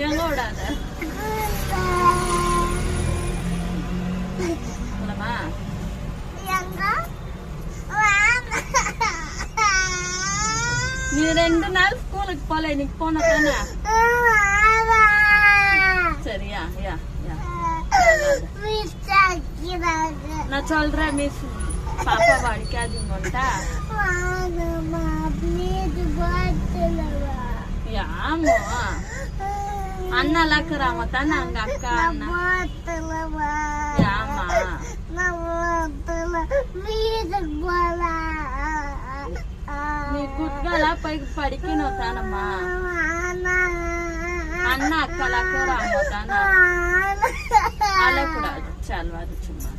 எங்க விடாத போலாமா? நீ 2 நாள் ஸ்கூலுக்கு போல, இன்னைக்கு போன தானே? சரியா? யா யா நான் சொல்றேன் மிஸ் பாப்பா அடிக்காதீங்கட்டா. யாமோ அண்ணா லாக்குறாங்க தானே அங்க அக்கா அண்ணா. யாமா நீ குட்கலா போய் படிக்கணும் தானம்மா. அண்ணா அக்கா லாக்குறாங்க தானே, அழக்கூடாது. சல்வாது சும்மா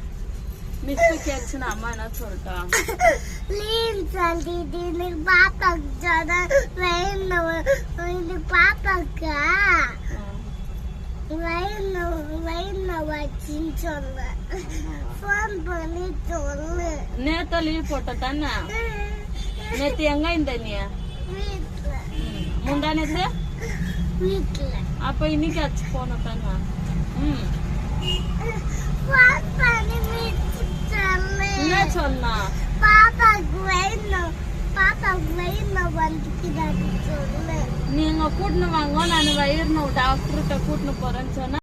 மிஸ் கேட்சுன்னா அம்மா என்ன சொல்லிட்டா? பாப்பாக்கு நேத்து லீவ் போட்ட தானே? நேத்து எங்க இந்த நீ முந்தா நேத்து? அப்ப இன்னைக்கு ஆச்சு போன தானே? என்ன சொன்னா? நீங்க கூட்டினு வாங்க, நான் வயிறு டாக்டர்கிட்ட கூட்டினு போறேன்னு சொன்னா